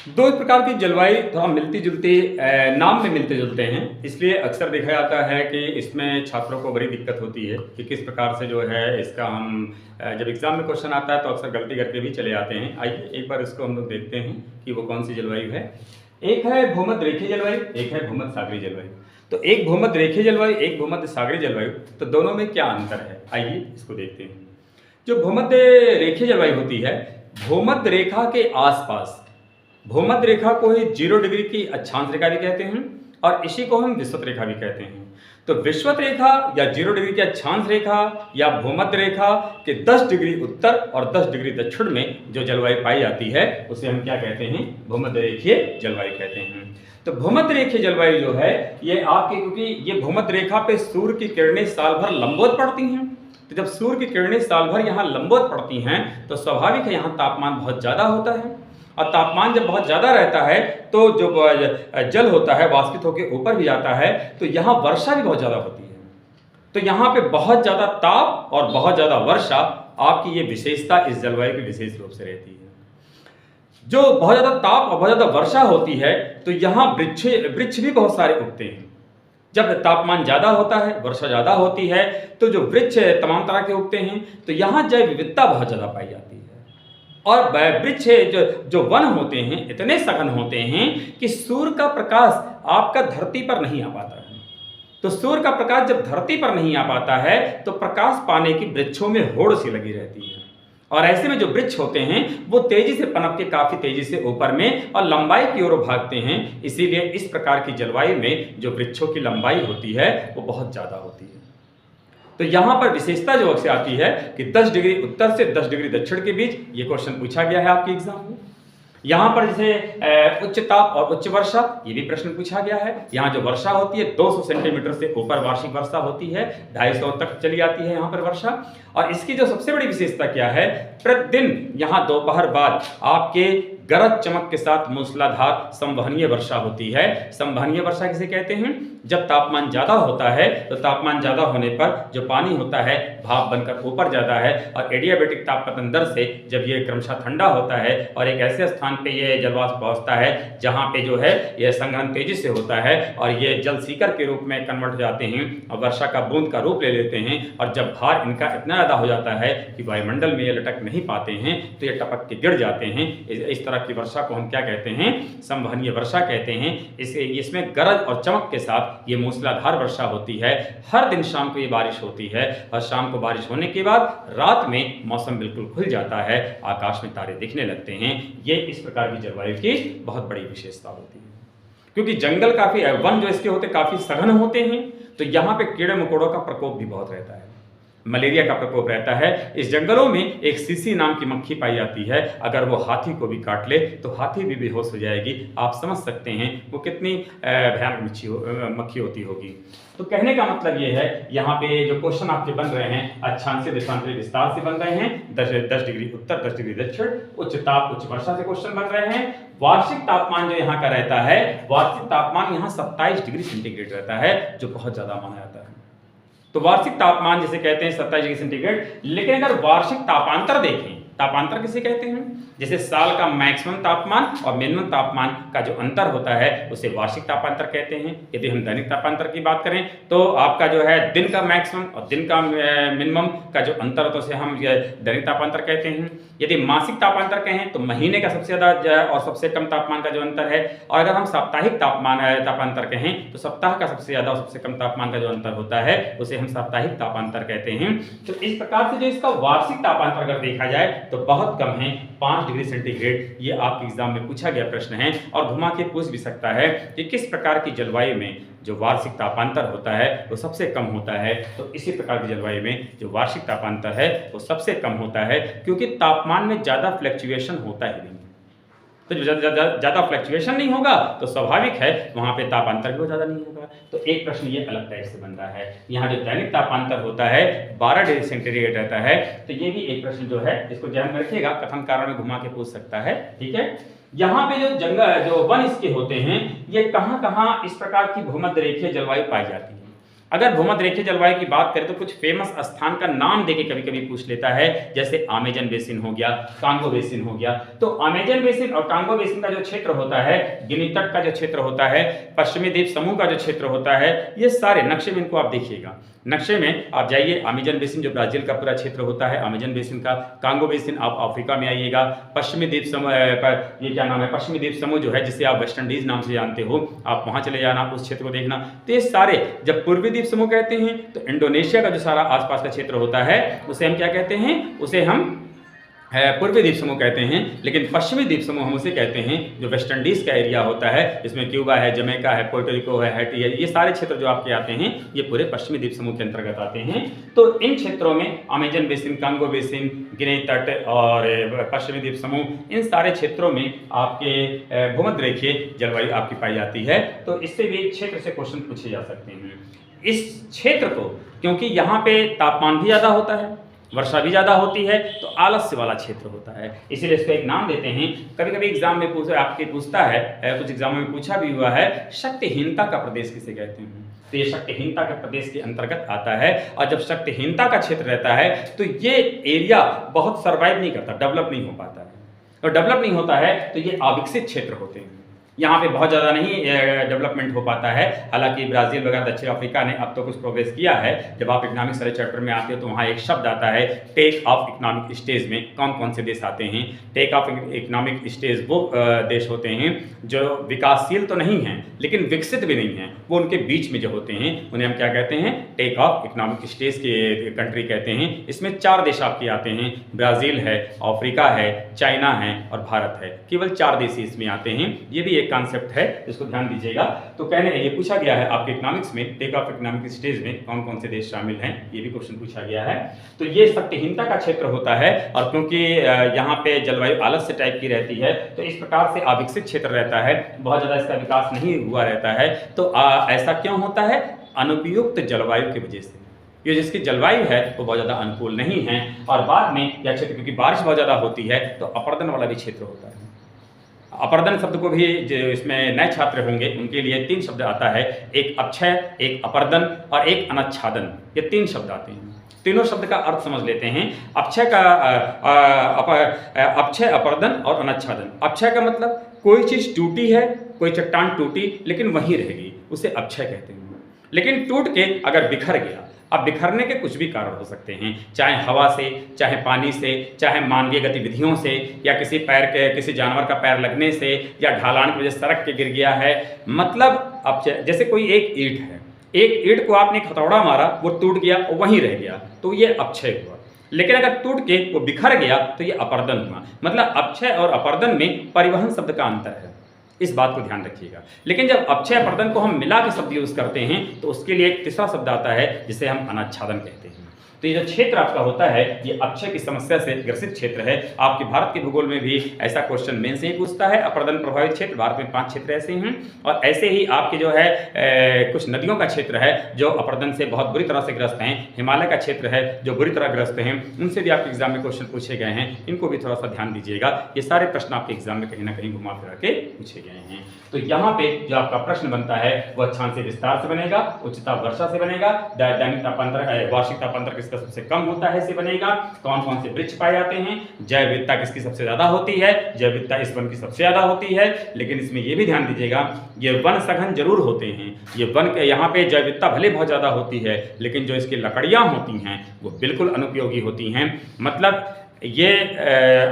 दो एक प्रकार की जलवायु थोड़ा मिलती जुलती नाम में मिलते जुलते हैं, इसलिए अक्सर देखा जाता है कि इसमें छात्रों को बड़ी दिक्कत होती है कि किस प्रकार से जो है इसका हम जब एग्जाम में क्वेश्चन आता है तो अक्सर गलती करके भी चले आते हैं। आइए एक बार इसको हम लोग देखते हैं कि वो कौन सी जलवायु है। एक है भूमध्य रेखीय जलवायु, एक है भूमध्य सागरीय जलवायु। तो एक भूमध्य रेखीय जलवायु, एक भूमध्य सागरीय जलवायु, तो दोनों में क्या अंतर है, आइए इसको देखते हैं। जो भूमध्य रेखीय जलवायु होती है, भूमध्य रेखा के आसपास, भूमध्य रेखा को ही 0 डिग्री की अक्षांश रेखा भी कहते हैं और इसी को हम विषुवत रेखा भी कहते हैं। तो विषुवत रेखा या 0 डिग्री की अक्षांश रेखा या भूमध्य रेखा के 10 डिग्री उत्तर और 10 डिग्री दक्षिण में जो जलवायु पाई जाती है उसे हम क्या कहते हैं, भूमध्य रेखीय जलवायु कहते हैं। तो भूमध्य रेखीय जलवायु जो है ये आपके, क्योंकि ये भूमध्य रेखा पे सूर्य की किरणें साल भर लंबवत पड़ती हैं, तो जब सूर्य की किरणें साल भर यहाँ लंबवत पड़ती हैं तो स्वाभाविक है यहाँ तापमान बहुत ज़्यादा होता है और तापमान जब बहुत ज़्यादा रहता है तो जो जल होता है वाष्पित होकर ऊपर भी जाता है, तो यहाँ वर्षा भी बहुत ज़्यादा होती है। तो यहाँ पे बहुत ज़्यादा ताप और बहुत ज़्यादा वर्षा, आपकी ये विशेषता इस जलवायु की विशेष रूप से रहती है। जो बहुत ज़्यादा ताप और बहुत ज़्यादा वर्षा होती है तो यहाँ वृक्ष भी बहुत सारे उगते हैं। जब तापमान ज़्यादा होता है, वर्षा ज़्यादा होती है, तो जो वृक्ष तमाम तरह के उगते हैं, तो यहाँ जैव विविधता बहुत ज़्यादा पाई जाती है। और वृक्ष जो वन होते हैं इतने सघन होते हैं कि सूर्य का प्रकाश आपका धरती पर नहीं आ पाता है। तो सूर्य का प्रकाश जब धरती पर नहीं आ पाता है तो प्रकाश पाने की वृक्षों में होड़ सी लगी रहती है और ऐसे में जो वृक्ष होते हैं वो तेजी से पनप के काफी तेजी से ऊपर में और लंबाई की ओर भागते हैं। इसीलिए इस प्रकार की जलवायु में जो वृक्षों की लंबाई होती है वो बहुत ज्यादा होती है। तो यहाँ पर विशेषता जो अक्सर आती है कि 10 डिग्री उत्तर से 10 डिग्री दक्षिण के बीच, ये क्वेश्चन पूछा गया है आपके एग्जाम में। यहाँ पर जैसे उच्च ताप और उच्च वर्षा, ये भी प्रश्न पूछा गया है। यहाँ जो वर्षा होती है 200 सेंटीमीटर से ऊपर वार्षिक वर्षा होती है, 250 तक चली जाती है यहाँ पर वर्षा। और इसकी जो सबसे बड़ी विशेषता क्या है, प्रतिदिन यहाँ दोपहर बाद आपके गरज चमक के साथ मूसलाधार संवहनीय वर्षा होती है। संवहनीय वर्षा किसे कहते हैं, जब तापमान ज्यादा होता है तो तापमान ज्यादा होने पर जो पानी होता है भाप बनकर ऊपर जाता है और एडियाबैटिक तापपतन दर से जब ये क्रमशः ठंडा होता है और एक ऐसे स्थान पे ये जलवाष्प पहुंचता है जहां पे जो है ये संघनन तेजी से होता है और ये जल सीकर के रूप में कन्वर्ट हो जाते हैं और वर्षा का बूंद का रूप ले लेते हैं। और जब भार इनका इतना ज्यादा हो जाता है कि वायुमंडल में ये लटक नहीं पाते हैं तो ये टपक के गिर जाते हैं। इस तरह की वर्षा को हम क्या कहते हैं, संवहनीय वर्षा कहते हैं। इसमें गरज और चमक के साथ ये मूसलाधार वर्षा होती है। हर दिन शाम को ये बारिश होती है और शाम को बारिश होने के बाद रात में मौसम बिल्कुल खुल जाता है, आकाश में तारे दिखने लगते हैं। ये इस प्रकार की जलवायु की बहुत बड़ी विशेषता होती है। क्योंकि जंगल काफी, वन जो इसके होते काफी सघन होते हैं, तो यहाँ पे कीड़े मकोड़ों का प्रकोप भी बहुत रहता है, मलेरिया का प्रकोप रहता है। इस जंगलों में एक सीसी नाम की मक्खी पाई जाती है, अगर वो हाथी को भी काट ले तो हाथी भी बेहोश हो जाएगी। आप समझ सकते हैं वो कितनी भयानक मक्खी होती होगी। तो कहने का मतलब ये है, यहाँ पे जो क्वेश्चन आपके बन रहे हैं अक्षांशीय देशांतरी विस्तार से बन रहे हैं, 10 डिग्री उत्तर 10 डिग्री दक्षिण, उच्च ताप उच्च वर्षा से क्वेश्चन बन रहे हैं। वार्षिक तापमान जो यहाँ का रहता है, वार्षिक तापमान यहाँ 27 डिग्री सेंटीग्रेड रहता है, जो बहुत ज्यादा माना जाता है। तो वार्षिक तापमान जिसे कहते हैं 27 डिग्री सेंटीग्रेड। लेकिन अगर वार्षिक तापांतर देखें, तापांतर किसे कहते हैं, जैसे साल का मैक्सिमम तापमान और मिनिमम तापमान का जो अंतर होता है उसे वार्षिक तापांतर कहते हैं। यदि हम दैनिक तापांतर की बात करें तो आपका जो है दिन का मैक्सिमम और दिन का मिनिमम का जो अंतर होता है उसे हम दैनिक तापांतर कहते हैं। यदि मासिक तापांतर कहें तो महीने का सबसे ज्यादा और सबसे कम तापमान का जो अंतर है, और अगर हम साप्ताहिक तापांतर कहें तो सप्ताह का सबसे ज्यादा और सबसे कम तापमान का जो अंतर होता है उसे हम साप्ताहिक तापांतर कहते हैं। तो इस प्रकार से जो इसका वार्षिक तापांतर अगर देखा जाए तो बहुत कम है, 5 डिग्री सेंटीग्रेड। ये आपके एग्जाम में पूछा गया प्रश्न है और घुमा के पूछ भी सकता है कि किस प्रकार की जलवायु में जो वार्षिक तापांतर होता है वो सबसे कम होता है। तो इसी प्रकार की जलवायु में जो वार्षिक तापांतर है वो सबसे कम होता है, क्योंकि तापमान में ज्यादा फ्लक्चुएशन होता ही नहीं। तो ज्यादा फ्लक्चुएशन नहीं होगा तो स्वाभाविक है वहां पे तापांतर भी ज्यादा नहीं होगा। तो एक प्रश्न ये अलग टाइप से बन रहा है। यहाँ जो दैनिक तापांतर होता है 12 डिग्री सेंटीग्रेड रहता है। तो ये भी एक प्रश्न जो है इसको ध्यान में रखिएगा, कथन कारण में घुमा के पूछ सकता है। ठीक है, यहाँ पे जो जंगल जो वन इसके होते हैं ये कहाँ कहाँ इस प्रकार की भूमध्य रेखीय जलवायु पाई जाती है। अगर भूमध्य रेखीय जलवायु की बात करें तो कुछ फेमस स्थान का नाम देके कभी कभी पूछ लेता है, जैसे अमेजन बेसिन हो गया, कांगो बेसिन हो गया। तो अमेजन बेसिन और कांगो बेसिन का जो क्षेत्र होता है, गिनी तट का जो क्षेत्र होता है, पश्चिमी द्वीप समूह का जो क्षेत्र होता है, ये सारे नक्शे में इनको आप देखिएगा। नक्शे में आप जाइए, अमेजन बेसिन जो ब्राजील का पूरा क्षेत्र होता है अमेजन बेसिन का, कांगो बेसिन आप अफ्रीका में आइएगा, पश्चिमी द्वीप समूह ये क्या नाम है, पश्चिमी द्वीप समूह जो है जिसे आप वेस्ट इंडीज नाम से जानते हो, आप वहां चले जाना, उस क्षेत्र को देखना। तो ये सारे, जब पूर्वी द्वीप समूह कहते हैं तो इंडोनेशिया का जो सारा आसपास का क्षेत्र होता है उसे हम क्या कहते हैं, उसे हम पूर्वी द्वीप समूह कहते हैं। लेकिन पश्चिमी द्वीप समूह हम उसे कहते हैं जो वेस्ट इंडीज का एरिया होता है, इसमें क्यूबा है, जमैका है, पोर्टोरिको है, हैटी है, ये सारे क्षेत्र जो आपके आते हैं ये पूरे पश्चिमी द्वीप समूह के अंतर्गत आते हैं। तो इन क्षेत्रों में अमेजन बेसिन, कांगो बेसिन, गिनी तट और पश्चिमी द्वीप समूह, इन सारे क्षेत्रों में आपके भूमध्य रेखीय जलवायु आपकी पाई जाती है। तो इससे भी क्षेत्र से क्वेश्चन पूछे जा सकते हैं। इस क्षेत्र को, क्योंकि यहाँ पे तापमान भी ज़्यादा होता है, वर्षा भी ज़्यादा होती है, तो आलस्य वाला क्षेत्र होता है, इसीलिए इसको एक नाम देते हैं। कभी कभी एग्जाम में पूछता है, कुछ एग्जामों में पूछा भी हुआ है, शक्तिहीनता का प्रदेश किसे कहते हैं। तो ये शक्तिहीनता के प्रदेश के अंतर्गत आता है। और जब शक्तिहीनता का क्षेत्र रहता है तो ये एरिया बहुत सर्वाइव नहीं करता, डेवलप नहीं हो पाता है। और डेवलप नहीं होता है तो ये अविकसित क्षेत्र होते हैं, यहाँ पे बहुत ज़्यादा नहीं डेवलपमेंट हो पाता है। हालांकि ब्राज़ील वगैरह दक्षिण अफ्रीका ने अब तो कुछ प्रोग्रेस किया है। जब आप इकोनॉमिक्स वाले चैप्टर में आते हो तो वहाँ एक शब्द आता है टेक ऑफ इकोनॉमिक स्टेज में कौन कौन से देश आते हैं। टेक ऑफ इकोनॉमिक स्टेज वो देश होते हैं जो विकासशील तो नहीं हैं लेकिन विकसित भी नहीं हैं, वो उनके बीच में जो होते हैं उन्हें हम क्या कहते हैं, टेक ऑफ इकोनॉमिक स्टेज के कंट्री कहते हैं। इसमें 4 देश आपके आते हैं, ब्राज़ील है, अफ्रीका है, चाइना है और भारत है। केवल 4 देश इसमें आते हैं। ये भी एक कॉन्सेप्ट है, इसको ध्यान दीजिएगा। तो कहने ये पूछा गया है आपके इकोनॉमिक्स में, टेक ऑफ इकोनॉमिक स्टेज में कौन कौन से देश शामिल हैं, ये भी क्वेश्चन पूछा गया है। तो ये शक्तिहीनता का क्षेत्र होता है। और क्योंकि यहाँ पे जलवायु आलस्य टाइप की रहती है तो इस प्रकार से अविकसित क्षेत्र रहता है, बहुत ज़्यादा इसका विकास नहीं हुआ रहता है। तो ऐसा क्यों होता है, अनुपयुक्त जलवायु की वजह से। ये जिसकी जलवायु है वो बहुत ज़्यादा अनुकूल नहीं है। और बाद में यह क्षेत्र, क्योंकि बारिश बहुत ज़्यादा होती है तो अपर्दन वाला भी क्षेत्र होता है। अपर्दन शब्द को भी जो इसमें नए छात्र होंगे उनके लिए 3 शब्द आता है, एक अपक्षय, एक अपर्दन और एक अनच्छादन। ये 3 शब्द आते हैं। तीनों शब्द का अर्थ समझ लेते हैं। अक्षय का अक्षय, अपर्दन और अनच्छादन। अक्षय का मतलब कोई चीज़ टूटी है, कोई चट्टान टूटी लेकिन वहीं रह गई, उसे अक्षय कहते हैं। लेकिन टूट के अगर बिखर गया, अब बिखरने के कुछ भी कारण हो सकते हैं, चाहे हवा से, चाहे पानी से, चाहे मानवीय गतिविधियों से, या किसी जानवर का पैर लगने से, या ढलान की वजह से सड़क के गिर गया है। मतलब अब जैसे कोई एक ईंट है, एक ईंट को आपने हथौड़ा मारा, वो टूट गया और वहीं रह गया, तो ये अक्षय हुआ। लेकिन अगर टूट के वो बिखर गया तो ये अपर्दन हुआ। मतलब अक्षय और अपर्दन में परिवहन शब्द का अंतर है, इस बात को ध्यान रखिएगा। लेकिन जब अक्षय अपर्दन को हम मिला के शब्द यूज करते हैं तो उसके लिए एक तीसरा शब्द आता है जिसे हम अनच्छादन कहते हैं। तो ये जो क्षेत्र आपका होता है ये अक्षय की समस्या से ग्रसित क्षेत्र है। आपके भारत के भूगोल में भी ऐसा क्वेश्चन मेन से ही पूछता है। अपर्दन प्रभावित क्षेत्र भारत में 5 क्षेत्र ऐसे हैं। और ऐसे ही आपके जो है कुछ नदियों का क्षेत्र है जो अपर्दन से बहुत बुरी तरह से ग्रस्त हैं। हिमालय का क्षेत्र है जो बुरी तरह ग्रस्त हैं, उनसे भी आपके एग्जाम में क्वेश्चन पूछे गए हैं। इनको भी थोड़ा सा ध्यान दीजिएगा। ये सारे प्रश्न आपके एग्जाम में कहीं ना कहीं घुमा फिरा के पूछे गए हैं। तो यहाँ पे जो आपका प्रश्न बनता है वह अक्षांश विस्तार से बनेगा, उच्चता वर्षा से बनेगा, दैनिक तापांतर वार्षिक तापांतर किसका सबसे कम होता है से बनेगा, कौन कौन से वृक्ष पाए जाते हैं, जैव विविधता किसकी सबसे ज्यादा होती है, जैव विविधता इस वन की सबसे ज्यादा होती है। लेकिन इसमें यह भी ध्यान दीजिएगा ये वन सघन जरूर होते हैं। ये वन के यहाँ पे जैव विविधता भले बहुत ज्यादा होती है लेकिन जो इसकी लकड़ियां होती हैं वो बिल्कुल अनुपयोगी होती हैं। मतलब ये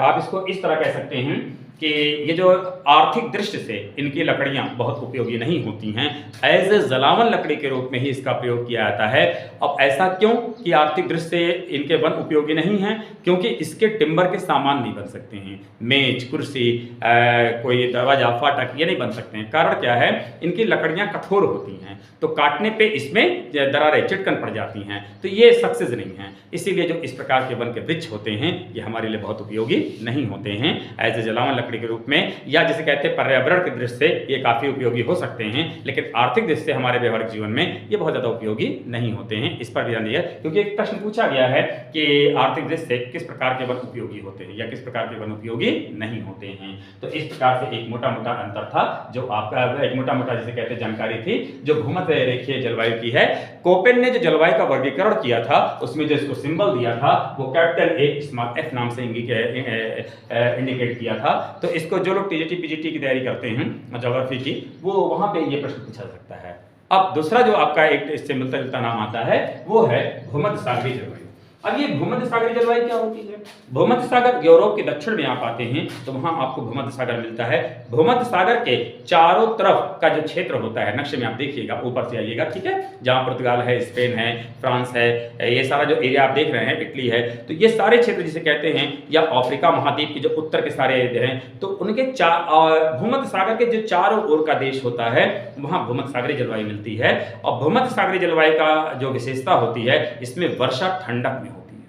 आप इसको इस तरह कह सकते हैं कि ये जो आर्थिक दृष्टि से इनकी लकड़ियाँ बहुत उपयोगी नहीं होती हैं, एज ए जलावन लकड़ी के रूप में ही इसका प्रयोग किया जाता है। अब ऐसा क्यों कि आर्थिक दृष्टि से इनके वन उपयोगी नहीं हैं? क्योंकि इसके टिम्बर के सामान नहीं बन सकते हैं, मेज, कुर्सी, कोई दरवाजा, फाटक, ये नहीं बन सकते हैं। कारण क्या है, इनकी लकड़ियाँ कठोर होती हैं तो काटने पे इसमें दरारें, चिटकन पड़ जाती हैं, तो ये सक्सेस नहीं है। इसीलिए जो इस प्रकार के वन के वृक्ष होते हैं ये हमारे लिए बहुत उपयोगी नहीं होते हैं। एज ए जलावन लकड़ी के रूप में, या जिसे कहते हैं पर्यावरण की दृष्टि से ये काफ़ी उपयोगी हो सकते हैं, लेकिन आर्थिक दृष्टि से हमारे व्यवहारिक जीवन में ये बहुत ज़्यादा उपयोगी नहीं होते हैं। इस पर ध्यान दिया, क्योंकि एक प्रश्न पूछा गया है कि आर्थिक दृष्टि से किस प्रकार के वन उपयोगी होते हैं या किस प्रकार के वन उपयोगी नहीं होते हैं। तो इस प्रकार से एक मोटा मोटा अंतर था, जो आपका एक मोटा मोटा जिसे कहते हैं जानकारी थी जो भूमध्य रेखीय जलवायु की है। कोपेन ने जो जलवायु का वर्गीकरण किया था उसमें जो इसको सिंबल दिया था वो कैपिटल ए स्मॉल एफ नाम से इंडिकेट किया था। तो इसको जो लोग टीजीटी पीजीटी की तैयारी करते हैं ज्योग्राफी की, वो वहां पे ये प्रश्न पूछा जा सकता है। अब दूसरा जो आपका एक इससे मिलता जुलता नाम आता है वो है भूमध्य सागरीय जलवायु। अब ये भूमध्य सागरीय जलवायु क्या होती है? भूमध्य सागर यूरोप के दक्षिण में आप आते हैं तो वहां आपको भूमध्य सागर मिलता है। भूमध्य सागर के चारों तरफ का जो क्षेत्र होता है, नक्शे में आप देखिएगा, ऊपर से आइएगा, ठीक है, जहां पुर्तगाल है, स्पेन है, फ्रांस है, ये सारा जो एरिया आप देख रहे हैं, इटली है, तो ये सारे क्षेत्र जिसे कहते हैं, या अफ्रीका महाद्वीप के जो उत्तर के सारे हैं, तो उनके भूमध्य सागर के जो चारों ओर का देश होता है वहां भूमध्य सागरीय जलवायु मिलती है। और भूमध्य सागरीय जलवायु का जो विशेषता होती है, इसमें वर्षा ठंडक में होती है,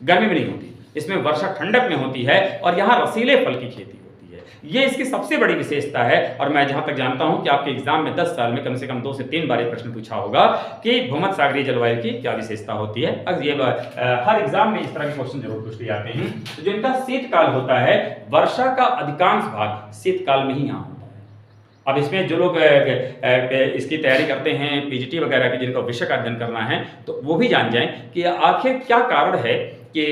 गर्मी में नहीं होती। इसमें वर्षा ठंडक में होती है और यहाँ रसीले फल की खेती होती है। ये इसकी सबसे बड़ी विशेषता है। और मैं जहां तक जानता हूं कि आपके एग्जाम में 10 साल में कम से कम 2 से 3 बार ये प्रश्न पूछा होगा कि भूमध्य सागरीय जलवायु की क्या विशेषता होती है। अब ये हर एग्जाम में इस तरह के क्वेश्चन जरूर पूछ लिए जाते हैं। तो जो इनका शीतकाल होता है, वर्षा का अधिकांश भाग शीतकाल में ही यहाँ होता है। अब इसमें जो लोग इसकी तैयारी करते हैं पीजीटी वगैरह की, जिनको विषय का अध्ययन करना है, तो वो भी जान जाएं कि आखिर क्या कारण है कि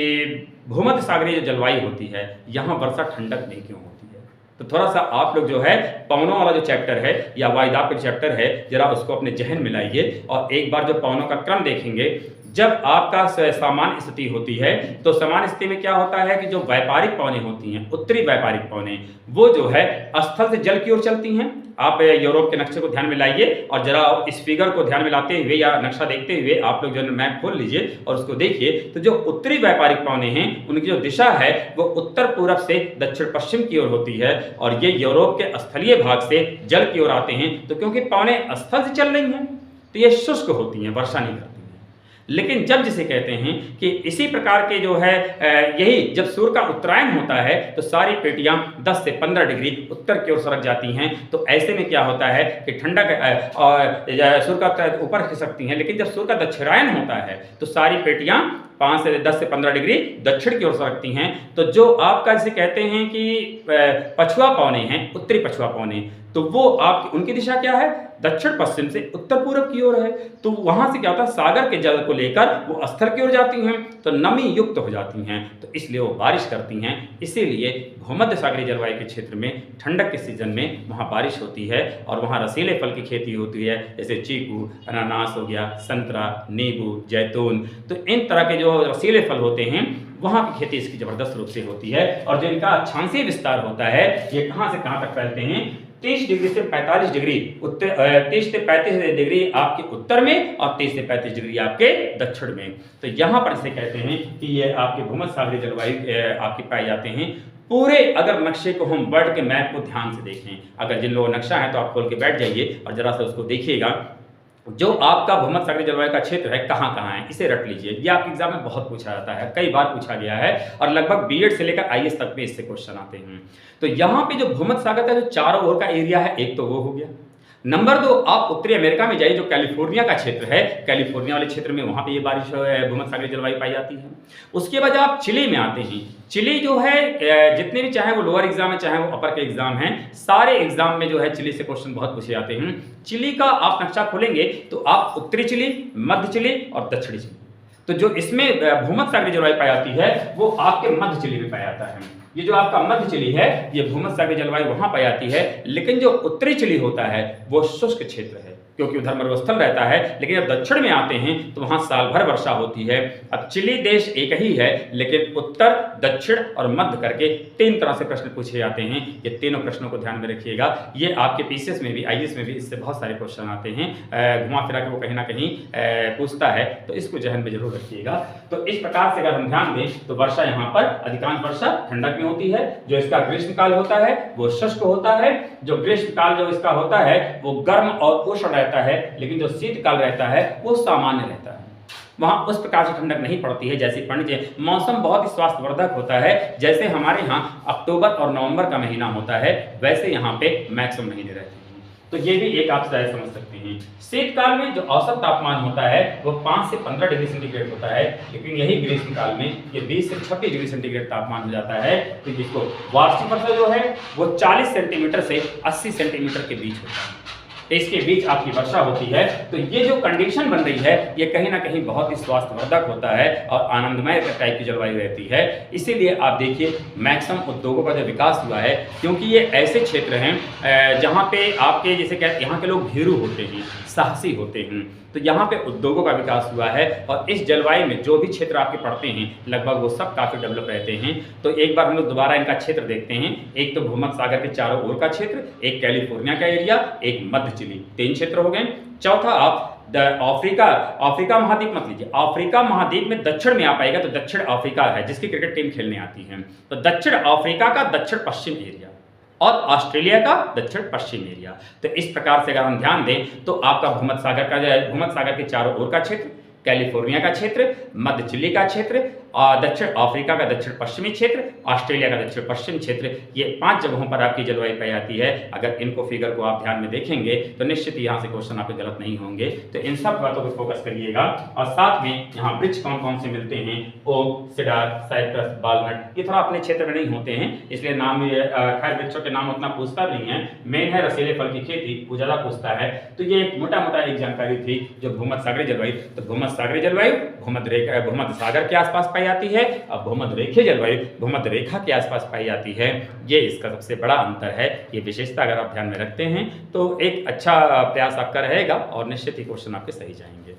भूमध्य सागरीय जलवायु होती है, यहाँ वर्षा ठंडक में क्यों होती है। तो थोड़ा सा आप लोग जो है पवनों वाला जो चैप्टर है या वायुदाब का चैप्टर है, जरा उसको अपने जहन में लाइए और एक बार जो पवनों का क्रम देखेंगे। जब आपका सामान्य स्थिति होती है तो सामान्य स्थिति में क्या होता है कि जो व्यापारिक पवनें होती हैं, उत्तरी व्यापारिक पवनें, वो जो है स्थल से जल की ओर चलती हैं। आप यूरोप के नक्शे को ध्यान में लाइए और जरा इस फिगर को ध्यान में लाते हुए या नक्शा देखते हुए आप लोग जो मैप खोल लीजिए और उसको देखिए। तो जो उत्तरी व्यापारिक पवनें हैं, उनकी जो दिशा है वो उत्तर पूर्व से दक्षिण पश्चिम की ओर होती है और ये यूरोप के स्थलीय भाग से जल की ओर आते हैं। तो क्योंकि पवनें स्थल से चल रही हैं तो ये शुष्क होती हैं, वर्षा नहीं करती। लेकिन जब जिसे कहते हैं कि इसी प्रकार के जो है यही जब सूर्य का उत्तरायण होता है तो सारी पेटियां 10 से 15 डिग्री उत्तर की ओर सरक जाती हैं। तो ऐसे में क्या होता है कि ठंडक और सूर्य का ऊपर खिसकती हैं। लेकिन जब सूर्य का दक्षिणायन होता है तो सारी पेटियां 5 से 10 से 15 डिग्री दक्षिण की ओर सरकती हैं। तो जो आपका जिसे कहते हैं कि पछुआ पवनें हैं, उत्तरी पछुआ पवनें, तो वो आपकी उनकी दिशा क्या है, दक्षिण पश्चिम से उत्तर पूर्व की ओर है। तो वहां से क्या होता है, सागर के जल को लेकर वो स्थल की ओर जाती हैं तो नमी युक्त हो जाती हैं, तो इसलिए वो बारिश करती हैं। इसीलिए भूमध्य सागरीय जलवायु के क्षेत्र में ठंडक के सीजन में वहाँ बारिश होती है और वहाँ रसीले फल की खेती होती है, जैसे चीकू, अनानास हो गया, संतरा, नींबू, जैतून। तो इन तरह के जो रसीले फल होते हैं वहाँ की खेती इसकी जबरदस्त रूप से होती है। और जो इनका अक्षांशीय विस्तार होता है, ये कहाँ से कहाँ तक फैलते हैं, 30 डिग्री से 45 डिग्री उत्तर, 30 से 35 डिग्री आपके उत्तर में और 30 से 35 डिग्री आपके दक्षिण में। तो यहाँ पर से कहते हैं कि ये आपके भूमध्य सागरीय जलवायु आपके पाए जाते हैं। पूरे अगर नक्शे को हम वर्ल्ड के मैप को ध्यान से देखें, अगर जिन लोगों नक्शा है तो आप खोल के बैठ जाइए और जरा सा उसको देखिएगा। जो आपका भूमध्य सागरीय जलवायु का क्षेत्र है कहाँ कहाँ है, इसे रट लीजिए। ये आपके एग्जाम में बहुत पूछा जाता है, कई बार पूछा गया है और लगभग बीएड से लेकर आईएएस तक में इससे क्वेश्चन आते हैं। तो यहाँ पे जो भूमध्य सागर का जो चारों ओर का एरिया है, एक तो वो हो गया। नंबर 2, आप उत्तरी अमेरिका में जाइए, जो कैलिफोर्निया का क्षेत्र है, कैलिफोर्निया वाले क्षेत्र में वहाँ पे ये बारिश भूमध्य सागरीय जलवायु पाई जाती है। उसके बाद आप चिली में आते हैं। चिली जो है जितने भी, चाहे वो लोअर एग्जाम है चाहे वो अपर के एग्जाम हैं, सारे एग्जाम में जो है चिली से क्वेश्चन बहुत पूछे जाते हैं। चिली का आप नक्शा खोलेंगे तो आप उत्तरी चिली, मध्य चिली और दक्षिणी चिली, तो जो इसमें भूमध्य सागरीय जलवायु पाई जाती है वो आपके मध्य चिली में पाया जाता है। ये जो आपका मध्य चिली है ये भूमध्य सागरीय जलवायु वहां पाई जाती है। लेकिन जो उत्तरी चिली होता है वो शुष्क क्षेत्र है क्योंकि उधर मरुस्थल रहता है। लेकिन जब दक्षिण में आते हैं तो वहां साल भर वर्षा होती है। अब चिली देश एक ही है लेकिन उत्तर, दक्षिण और मध्य करके 3 तरह से प्रश्न पूछे जाते हैं। ये तीनों प्रश्नों को ध्यान में रखिएगा। ये आपके पीसीएस में भी, आईएएस में भी इससे बहुत सारे क्वेश्चन आते हैं, घुमा फिरा के वो कहीं ना कहीं पूछता है, तो इसको जहन में जरूर रखिएगा। तो इस प्रकार से अगर हम ध्यान दें तो वर्षा यहाँ पर अधिकांश वर्षा ठंडक में होती है। जो इसका ग्रीष्मकाल होता है वो शुष्क होता है। जो ग्रीष्मकाल जो इसका होता है वो गर्म और उष्ण रहता है, लेकिन जो शीतकाल रहता है वो सामान्य रहता है। वहाँ उस प्रकार से ठंडक नहीं पड़ती है जैसी पड़नी चाहिए। मौसम बहुत ही स्वास्थ्यवर्धक होता है, जैसे हमारे यहाँ अक्टूबर और नवंबर का महीना होता है वैसे यहाँ पे मैक्सिमम महीने रहते हैं। तो ये भी एक आप शायद समझ सकते हैं। शीतकाल में जो औसत तापमान होता है वो 5 से 15 डिग्री सेंटीग्रेड होता है, लेकिन यही ग्रीष्म काल में ये 20 से 26 डिग्री सेंटीग्रेड तापमान हो जाता है। तो जिसको वार्षिक वर्षा जो है वो 40 सेंटीमीटर से 80 सेंटीमीटर के बीच होता है, इसके बीच आपकी वर्षा होती है। तो ये जो कंडीशन बन रही है ये कहीं ना कहीं बहुत ही स्वास्थ्यवर्धक होता है और आनंदमय टाइप की जलवायु रहती है। इसीलिए आप देखिए मैक्सिमम उद्योगों का जो विकास हुआ है, क्योंकि ये ऐसे क्षेत्र हैं जहाँ पे आपके जैसे क्या यहाँ के लोग भीरू होते हैं, साहसी होते हैं, तो यहाँ पे उद्योगों का विकास हुआ है। और इस जलवायु में जो भी क्षेत्र आपके पड़ते हैं लगभग वो सब काफ़ी डेवलप रहते हैं। तो एक बार हम लोग दोबारा इनका क्षेत्र देखते हैं। एक तो भूमध्य सागर के चारों ओर का क्षेत्र, एक कैलिफोर्निया का एरिया, एक मध्य चिली, 3 क्षेत्र हो गए। चौथा आप अफ्रीका महाद्वीप मत लीजिए, अफ्रीका महाद्वीप में दक्षिण में आ पाएगा तो दक्षिण अफ्रीका है जिसकी क्रिकेट टीम खेलने आती है। तो दक्षिण अफ्रीका का दक्षिण पश्चिम एरिया और ऑस्ट्रेलिया का दक्षिण पश्चिम एरिया। तो इस प्रकार से अगर हम ध्यान दें तो आपका भूमध्य सागर के चारों ओर का क्षेत्र, कैलिफोर्निया का क्षेत्र, मध्य चिली का क्षेत्र, दक्षिण अफ्रीका का दक्षिण पश्चिमी क्षेत्र, ऑस्ट्रेलिया का दक्षिण पश्चिम क्षेत्र, ये 5 जगहों पर आपकी जलवायु पाई जाती है। अगर इनको फिगर को आप ध्यान में देखेंगे तो निश्चित यहाँ से क्वेश्चन आपके गलत नहीं होंगे। तो इन सब बातों पर फोकस करिएगा। और साथ में यहाँ वृक्ष कौन कौन से मिलते हैं, ओक, सिडार, साइप्रस, बालनट, ये थोड़ा अपने क्षेत्र में नहीं होते हैं इसलिए नाम खैर वृक्षों के नाम उतना पूछता भी नहीं है। मेन है रसीले फल की खेती, वो ज़्यादा पूछता है। तो ये मोटा मोटा एक जानकारी थी जो भूमध्य सागरीय जलवायु। तो भूमध्य सागरीय जलवायु भूमध्य सागर के आसपास पाई जाती है और भूमध्य रेखीय जलवायु भूमध्य रेखा के आसपास पाई जाती है। ये इसका सबसे बड़ा अंतर है। ये विशेषता अगर आप ध्यान में रखते हैं तो एक अच्छा प्रयास आपका रहेगा और निश्चित ही क्वेश्चन आपके सही जाएंगे।